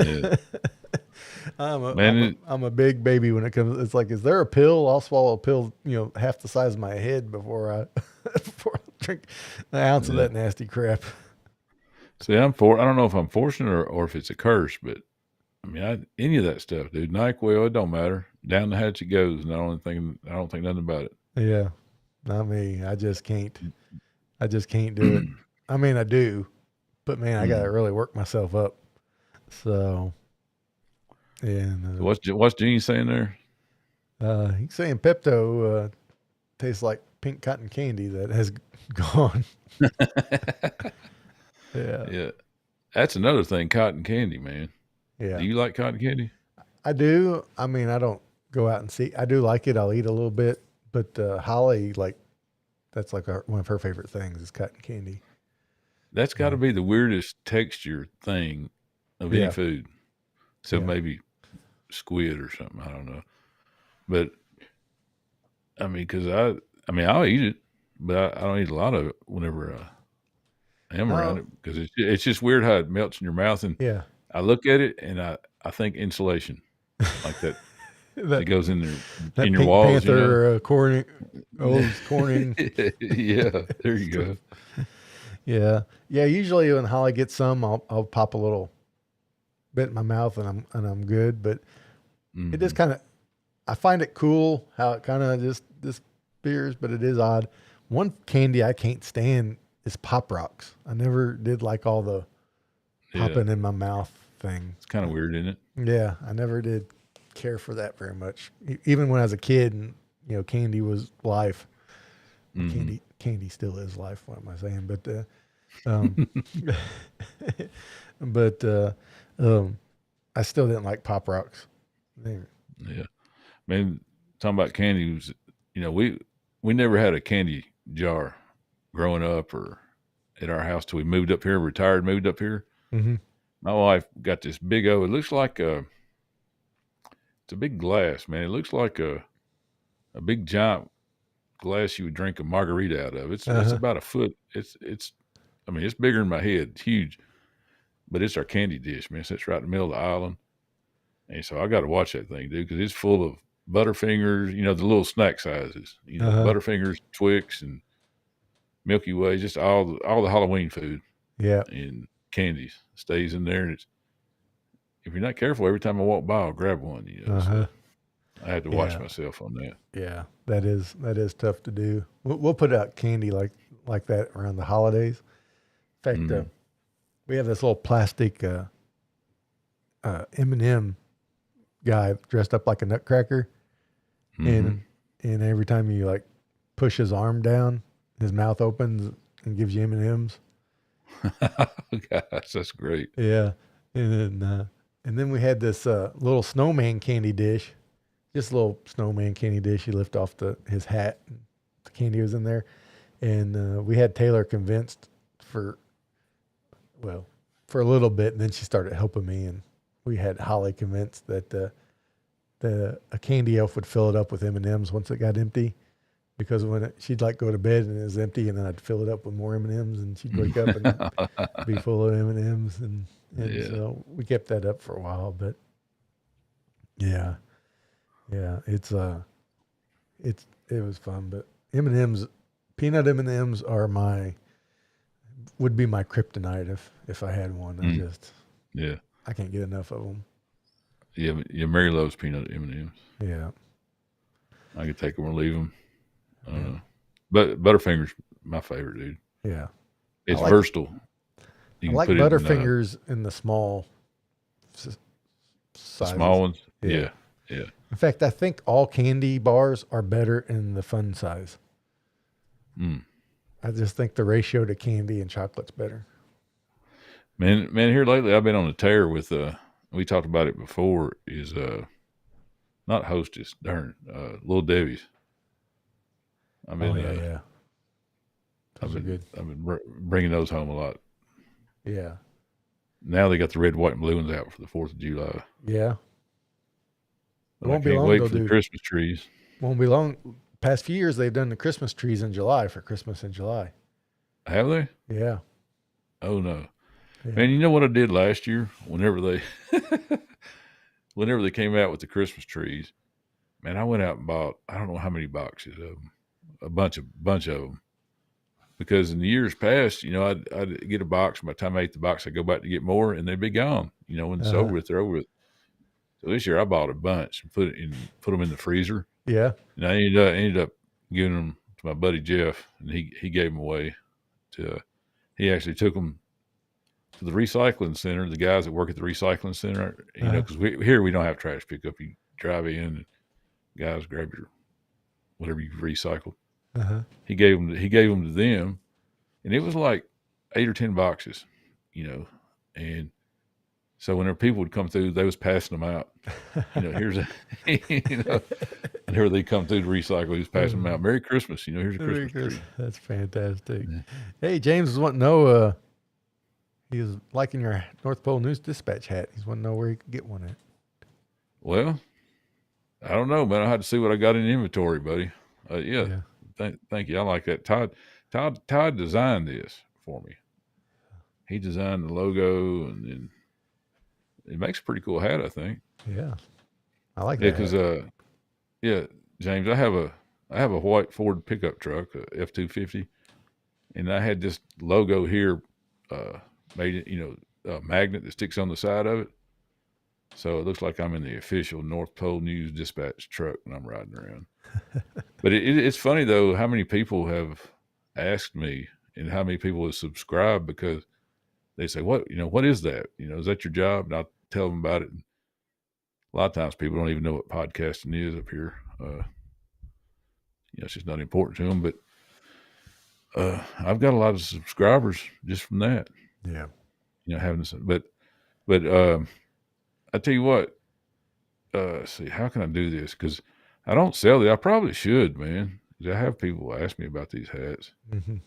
Yeah. Man, I'm a big baby when it comes. It's like, is there a pill? I'll swallow a pill, half the size of my head before I before I drink an ounce of yeah. that nasty crap. See, I don't know if I'm fortunate or if it's a curse, but I mean, any of that stuff, dude. NyQuil, it don't matter. Down the hatch it goes, and I don't think nothing about it. Yeah, not me. I just can't do it. I mean, I do, but man, I got to Mm. really work myself up. So, and So what's Gene saying there? he's saying Pepto tastes like pink cotton candy that has gone. Yeah, Yeah, that's another thing. Cotton candy, man. yeah, Do you like cotton candy? I do. I mean, I don't go out and see. I do like it. I'll eat a little bit, but Holly, like, that's like one of her favorite things is cotton candy. That's got to be the weirdest texture thing of any Yeah, food, except yeah. maybe squid or something. I don't know, but I mean, I'll eat it, but I don't eat a lot of it whenever I am around No, it because it's just weird how it melts in your mouth. And yeah, I look at it and I think insulation. like that. that It goes in there that in your Pink walls, you know. Panther Corning. Yeah, there you go. Yeah, yeah. Usually when Holly gets some, I'll pop a little bit in my mouth and I'm good. But it is Hmm. kind of, I find it cool how it kind of just disappears, but it is odd. One candy I can't stand is Pop Rocks. I never did like all the Yeah, popping in my mouth thing. it's kind of weird, isn't it? Yeah, I never did care for that very much. Even when I was a kid, and candy was life. Well, Hmm. candy still is life. What am I saying? Um, but I still didn't like Pop Rocks. Yeah, man. Talking about candy was, we never had a candy jar growing up or at our house till we moved up here, retired, moved up here. Mm-hmm. My wife got this big O. It looks like it's a big glass, man. It looks like a big giant glass you would drink a margarita out of. It's Uh-huh. about a foot. It's I mean, it's bigger than my head. It's huge, but it's our candy dish, man. It sits right in the middle of the island. And so I got to watch that thing, dude, because it's full of Butterfingers, the little snack sizes, Uh-huh. Butterfingers, Twix, and Milky Way, just all the Halloween food Yeah. and candies stays in there. And if you're not careful, every time I walk by, I'll grab one. Uh-huh. So I had to watch Yeah. myself on that. Yeah. That is tough to do. We'll put out candy like that around the holidays. In fact, Mm-hmm. we have this little plastic M&M guy dressed up like a nutcracker, Mm-hmm. and every time you like push his arm down, his mouth opens and gives you M&Ms. Gosh, that's great. Yeah, and then we had this little snowman candy dish, just a little snowman candy dish. He lift off his hat, and the candy was in there, and we had Taylor convinced for well for a little bit, and then she started helping me, and we had Holly convinced that a candy elf would fill it up with M&Ms once it got empty. Because she'd like go to bed and it was empty, and then I'd fill it up with more M&Ms, and she'd wake up and be full of M&Ms, and Yeah. so we kept that up for a while. But yeah, yeah, it was fun. But M&Ms, peanut M&Ms would be my kryptonite if I had one. Mm. Yeah. I can't get enough of them. Yeah. Mary loves peanut M&Ms. Yeah, I could take them or leave them. I don't yeah, know. But Butterfinger's my favorite, dude. yeah. I It's like versatile. You I can like put it in Butterfingers in the small s- the sizes. small ones. Yeah. Yeah. Yeah. In fact, I think all candy bars are better in the fun size. Mm. I just think the ratio to candy and chocolate's better. Man, here lately I've been on a tear with we talked about it before, is not Hostess, darn, Little Debbie's. I've Oh been yeah, yeah. I've Those are been good. I've been bringing those home a lot. Yeah, Now they got the red, white, and blue ones out for the 4th of July. yeah. It But I won't be can't long wait they'll for the do. Christmas trees. Won't be long. Past few years they've done the Christmas trees in July for Christmas in July. Have they? Yeah, Oh no. yeah. Man, you know what I did last year? Whenever they came out with the Christmas trees, man, I went out and bought, I don't know how many boxes of them, a bunch of them. Because in the years past, I'd get a box. By the time I ate the box, I'd go back to get more, and they'd be gone. When it's Uh-huh. over with, they're over with. So this year, I bought a bunch and put them in the freezer. Yeah. And I ended up giving them to my buddy Jeff, and he gave them away to. He actually took them to the recycling center. The guys that work at the recycling center, Uh-huh. because here we don't have trash pickup. You drive in, and guys grab your whatever you recycle. Uh-huh. He gave them to them, and it was like 8 or 10 boxes, and so whenever people would come through, they was passing them out. Here's a, whenever they come through to recycle, he was passing them out. Merry Christmas, here's a Christmas tree. That's fantastic. Yeah. Hey, James was wanting to know. He was liking your North Pole News Dispatch hat. He's wanting to know where he could get one at. Well, I don't know, man. I had to see what I got in inventory, buddy. Yeah. Thank you. I like that. Todd designed this for me. He designed the logo, and then it makes a pretty cool hat, I think. Yeah. I like Yeah, that because hat. yeah, James, I have a white Ford pickup truck, a F-250, and I had this logo here, uh, made it, a magnet that sticks on the side of it, so it looks like I'm in the official North Pole News Dispatch truck when I'm riding around. But it's funny though how many people have asked me and how many people have subscribed because they say, what is that? Is that your job? And I'll tell them about it. And a lot of times people don't even know what podcasting is up here. It's just not important to them. But I've got a lot of subscribers just from that. Yeah. Having this, but I tell you what. See, how can I do this? Because I don't sell it. I probably should, man. 'Cause I have people ask me about these hats. Mm-hmm.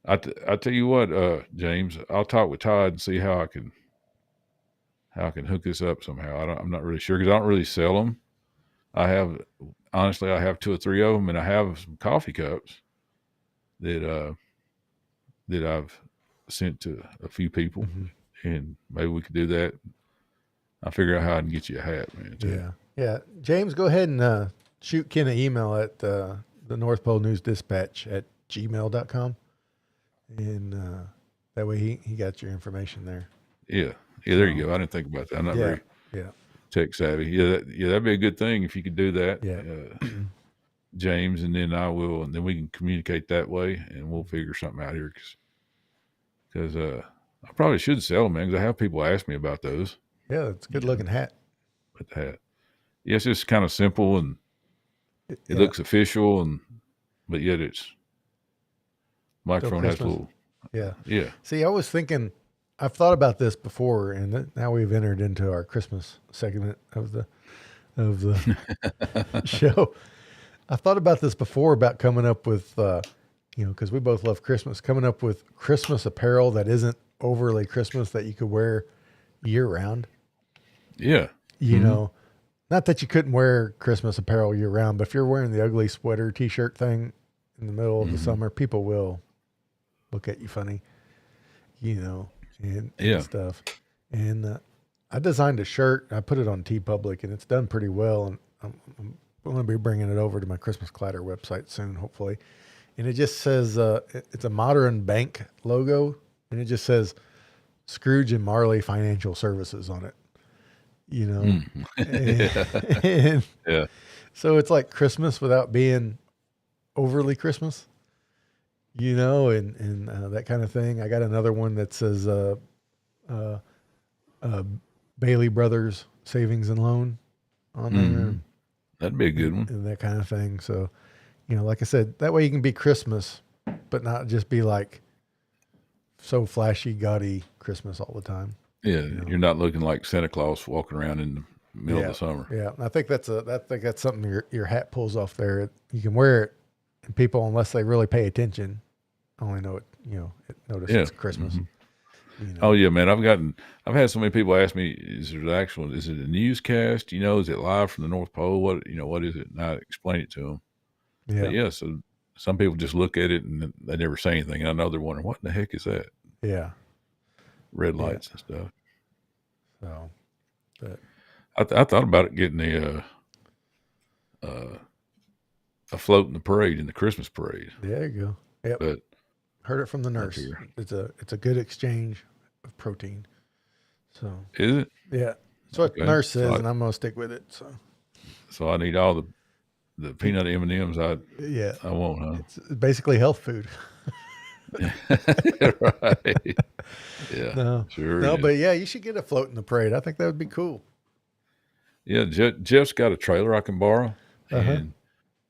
I tell you what, James, I'll talk with Todd and see how I can hook this up somehow. I'm not really sure because I don't really sell them. Honestly, I have two or three of them, and I have some coffee cups that that I've sent to a few people, Mm-hmm. and maybe we could do that. I'll figure out how I can get you a hat, man. Too. Yeah. Yeah. James, go ahead and shoot Ken an email at the North Pole News Dispatch at gmail.com. And that way he got your information there. Yeah. There you go. I didn't think about that. I'm not very Yeah. tech savvy. That'd be a good thing if you could do that, Yeah. James, and then and then we can communicate that way, and we'll figure something out here because I probably should sell them, man. Because I have people ask me about those. Yeah, it's a good looking hat. With the hat, yeah, it's just kind of simple and it Yeah. looks official, but yet it's microphone has a Christmas. little, Yeah. See, I was thinking, I've thought about this before, and now we've entered into our Christmas segment of the show. I thought about this before about coming up with, because we both love Christmas, coming up with Christmas apparel that isn't overly Christmas that you could wear year round. Yeah. You know, not that you couldn't wear Christmas apparel year round, but if you're wearing the ugly sweater t-shirt thing in the middle of the summer, people will look at you funny, and stuff. And I designed a shirt. I put it on TeePublic, and it's done pretty well. And I'm going to be bringing it over to my Christmas Clatter website soon, hopefully. And it just says, it's a modern bank logo, and it just says Scrooge and Marley Financial Services on it. And Yeah. so it's like Christmas without being overly Christmas, and that kind of thing. I got another one that says Bailey Brothers Savings and Loan on there. That'd be a good one. And that kind of thing. So, like I said, that way you can be Christmas, but not just be like so flashy, gaudy Christmas all the time. Yeah, you're not looking like Santa Claus walking around in the middle of the summer. Yeah, I think that's something your hat pulls off there. You can wear it, and people, unless they really pay attention, only know it. Notice it's Christmas. Oh yeah, man. I've had so many people ask me, is it a newscast? Is it live from the North Pole? What is it? And I explain it to them. Yeah. But yeah. So some people just look at it and they never say anything. And I know they're wondering, what in the heck is that? Yeah. Red lights and stuff. So, but I thought about it getting a float in the parade, in the Christmas parade. There you go. Yep. But heard it from the nurse. It's a good exchange of protein. So is it? Yeah. That's what the nurse says, and I'm gonna stick with it. So I need all the peanut M&Ms. I won't, huh? It's basically health food. Right. Yeah. No, sure. No, but yeah, you should get a float in the parade. I think that would be cool. Yeah, Jeff's got a trailer I can borrow and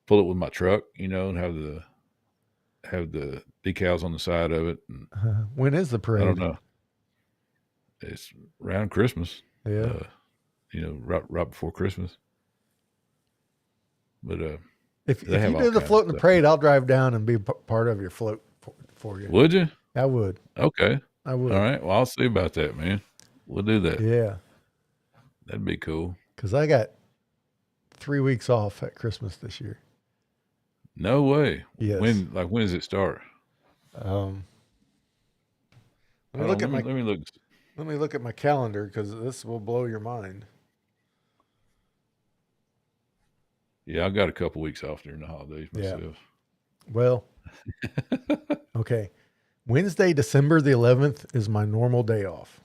pull it with my truck, and have the decals on the side of it. And when is the parade? I don't know. It's around Christmas. Yeah. Right before Christmas. But if you do the float in the parade, I'll drive down and be part of your float for you. Would you? I would. Okay. I would. All right. Well, I'll see about that, man. We'll do that. Yeah. That'd be cool. Because I got 3 weeks off at Christmas this year. No way. Yes. When does it start? Let me look at my calendar because this will blow your mind. Yeah, I got a couple weeks off during the holidays Yeah. myself. Well, okay. Wednesday, December the 11th is my normal day off.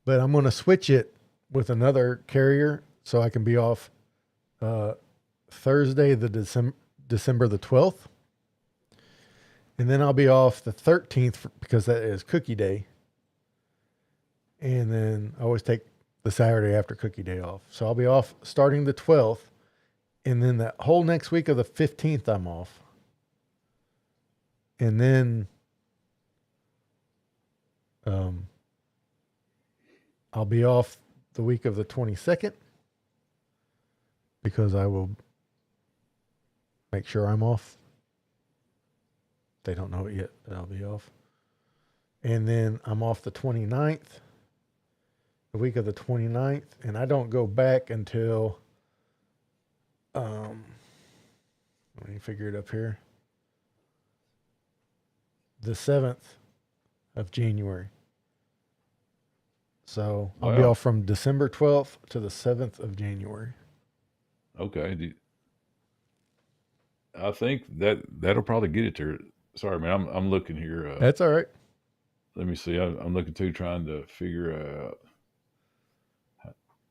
But I'm going to switch it with another carrier so I can be off Thursday, December the 12th. And then I'll be off the 13th because that is Cookie Day. And then I always take the Saturday after Cookie Day off. So I'll be off starting the 12th. And then that whole next week of the 15th, I'm off. And then I'll be off the week of the 22nd because I will make sure I'm off. They don't know it yet, but I'll be off. And then I'm off the 29th, the week of the 29th, and I don't go back until, let me figure it up here, the 7th of January. So I'll be off from December 12th to the 7th of January. Okay. I think that'll probably get it there. Sorry, man. I'm looking here. That's all right. Let me see. I'm looking too, trying to figure out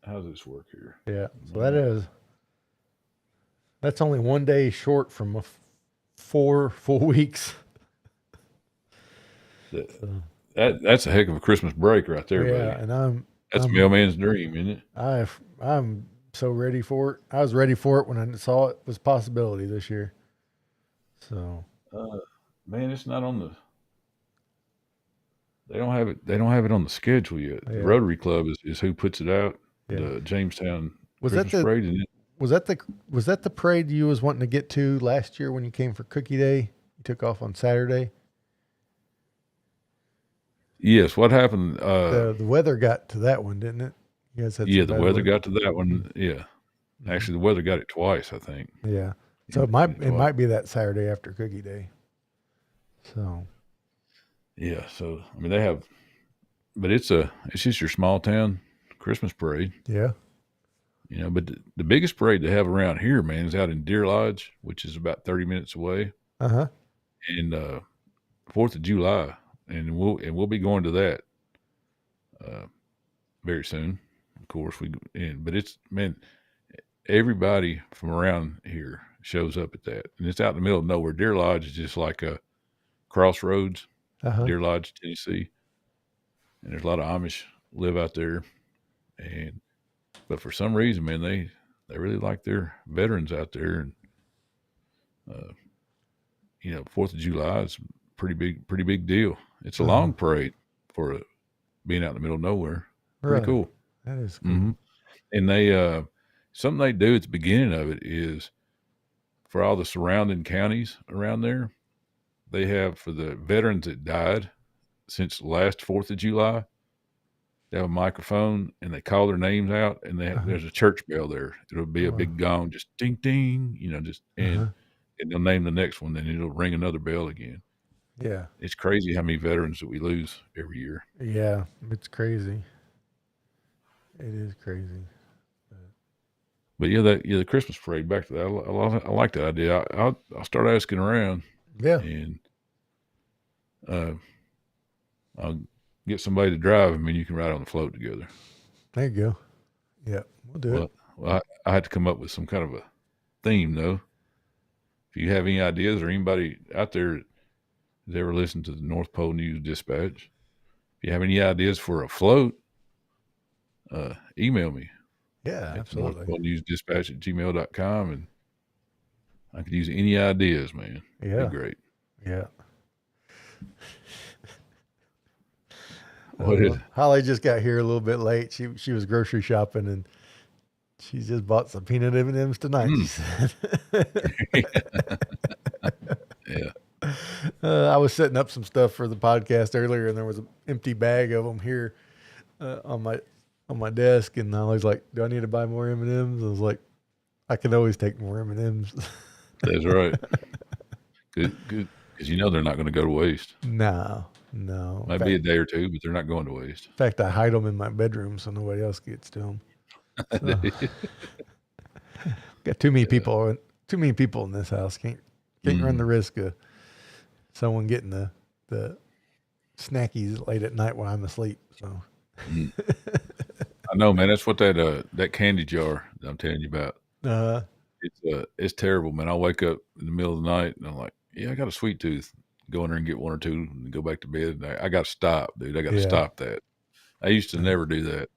how does this work here. Yeah. So that's only one day short from 4 full weeks. That's a heck of a Christmas break right there, yeah, buddy. And that's mailman's dream, isn't it? I'm so ready for it. I was ready for it when I saw it was a possibility this year. So, man, it's not on the. They don't have it. They don't have it on the schedule yet. Yeah. The Rotary Club is who puts it out. Yeah. The Jamestown was Christmas that the parade. Was that the parade you was wanting to get to last year when you came for Cookie Day? You took off on Saturday. Yes. What happened? The weather got to that one, didn't it? You guys had the weather got to that one. Yeah. Actually, the weather got it twice, I think. Yeah. So it might be that Saturday after Cookie Day. So. Yeah. So I mean, they have, but it's just your small town Christmas parade. Yeah. You know, but the biggest parade they have around here, man, is out in Deer Lodge, which is about 30 minutes away. Uh-huh. And 4th of July, and we'll be going to that very soon. Of course, but it's, man, everybody from around here shows up at that, and it's out in the middle of nowhere. Deer Lodge is just like a crossroads. Deer Lodge, Tennessee, and there's a lot of Amish live out there, but for some reason, man, they really like their veterans out there, and 4th of July is pretty big deal. It's a long parade for being out in the middle of nowhere. Pretty cool. That is cool. Mm-hmm. And they something they do at the beginning of it is for all the surrounding counties around there, they have for the veterans that died since last 4th of July, they have a microphone and they call their names out, and there's a church bell there. It'll be a big gong, just ding ding, and they'll name the next one, then it'll ring another bell again. Yeah. It's crazy how many veterans that we lose every year. Yeah, it's crazy. It is crazy. But the Christmas parade, back to that. I like that idea. I'll start asking around. Yeah. And I'll get somebody to drive. I mean, you can ride on the float together. There you go. Yeah, we'll do it. Well, I had to come up with some kind of a theme, though. If you have any ideas, or anybody out there has ever listened to the North Pole News Dispatch, if you have any ideas for a float, email me. Yeah, absolutely. North Pole News Dispatch at gmail.com, and I could use any ideas, man. Yeah. It'd be great. Yeah. What is it? Holly just got here a little bit late. She was grocery shopping, and she just bought some peanut M&Ms tonight. She said. Yeah. I was setting up some stuff for the podcast earlier, and there was an empty bag of them here on my desk, and I was like, "Do I need to buy more M&Ms?" I was like, "I can always take more M&Ms." That's right. Good, because they're not going to go to waste. No. Might be a day or two, but they're not going to waste. In fact, I hide them in my bedroom so nobody else gets to them. So. Got too many people. Too many people in this house. Can't run the risk of someone getting the snackies late at night while I'm asleep. So I know, man. That's what that candy jar that I'm telling you about. It's terrible, man. I'll wake up in the middle of the night and I'm like, yeah, I got a sweet tooth. Go in there and get one or two and go back to bed. I got to stop, dude. I got to stop that. I used to never do that.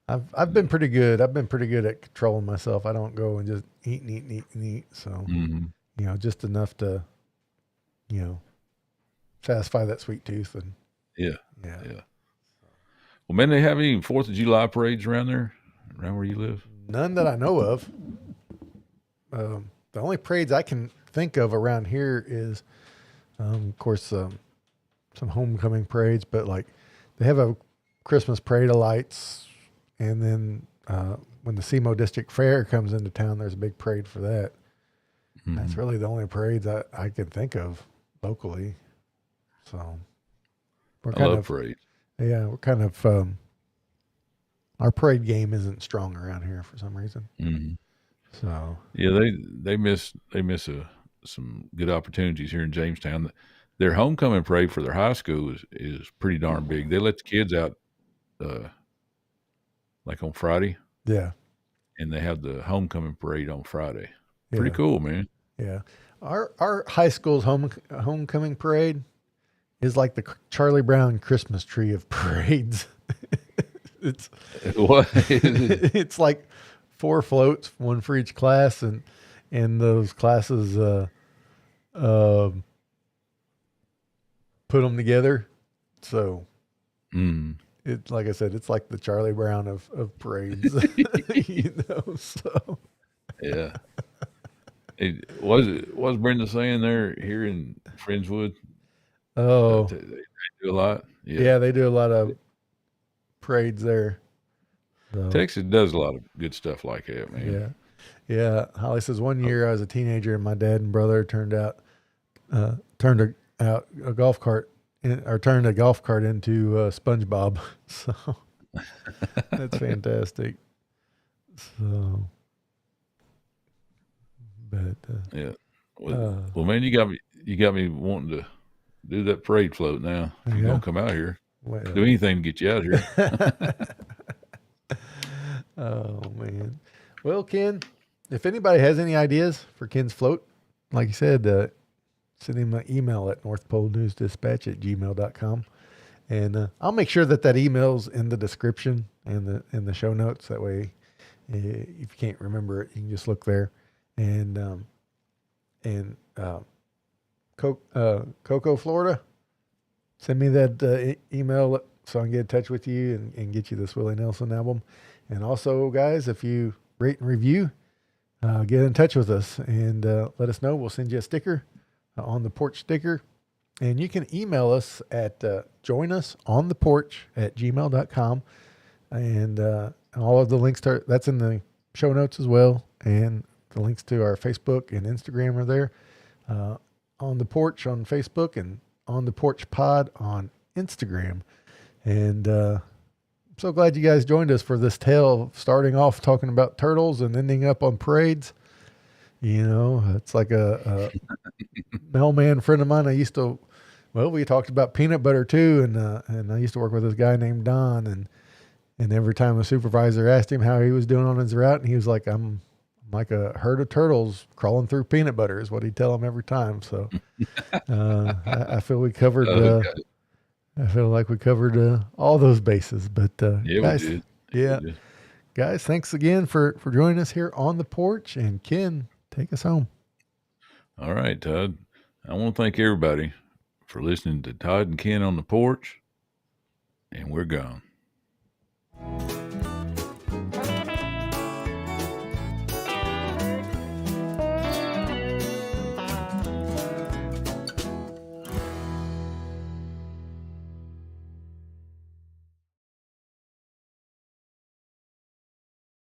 I've been pretty good. I've been pretty good at controlling myself. I don't go and just eat and eat and eat and eat. So, just enough to, satisfy that sweet tooth. And yeah. Well, man, they have any 4th of July parades around there, around where you live? None that I know of. The only parades I can think of around here is, of course, some homecoming parades, but like they have a Christmas parade of lights. And then when the SEMO District Fair comes into town, there's a big parade for that. That's really the only parades I can think of locally. So I love parades. Yeah, we're kind of our parade game isn't strong around here for some reason. So yeah, they miss some good opportunities here in Jamestown. Their homecoming parade for their high school is pretty darn big. They let the kids out like on Friday. Yeah. And they have the homecoming parade on Friday. Pretty cool, man. Yeah. Our high school's homecoming parade is like the Charlie Brown Christmas tree of parades. It's what? It's like 4 floats, one for each class, and those classes put them together. So it's like I said, it's like the Charlie Brown of parades. So yeah. Was Brenda saying they're here in Friendswood? Oh, they do a lot. Yeah, they do a lot of parades there. So, Texas does a lot of good stuff like that, man. Yeah. Holly says one year I was a teenager and my dad and brother turned a golf cart turned a golf cart into SpongeBob. So that's fantastic. So, but yeah. Well, man, you got me wanting to do that parade float now. If you're gonna come out here, do anything to get you out here. Oh man. Well, Ken, if anybody has any ideas for Ken's float, like you said, send him an email at northpolenewsdispatch@gmail.com. And I'll make sure that email's in the description and in the show notes. That way, if you can't remember it, you can just look there. And Cocoa, Florida, send me that email so I can get in touch with you and get you this Willie Nelson album. And also, guys, if you rate and review, get in touch with us and let us know. We'll send you a sticker, on the porch sticker. And you can email us at joinusontheporch@gmail.com. And all of the links that's in the show notes as well. And the links to our Facebook and Instagram are there. On the Porch on Facebook and On the Porch Pod on Instagram. And I'm so glad you guys joined us for this tale of starting off talking about turtles and ending up on parades. It's like a mailman friend of mine. We talked about peanut butter too. And I used to work with this guy named Don. And every time a supervisor asked him how he was doing on his route, and he was like, I'm like a herd of turtles crawling through peanut butter is what he'd tell him every time. So I feel we covered, I feel like we covered all those bases, but guys, we did. Yeah, we did. Guys, thanks again for joining us here on the porch, and Ken, take us home. All right, Todd. I want to thank everybody for listening to Todd and Ken on the Porch, and we're gone.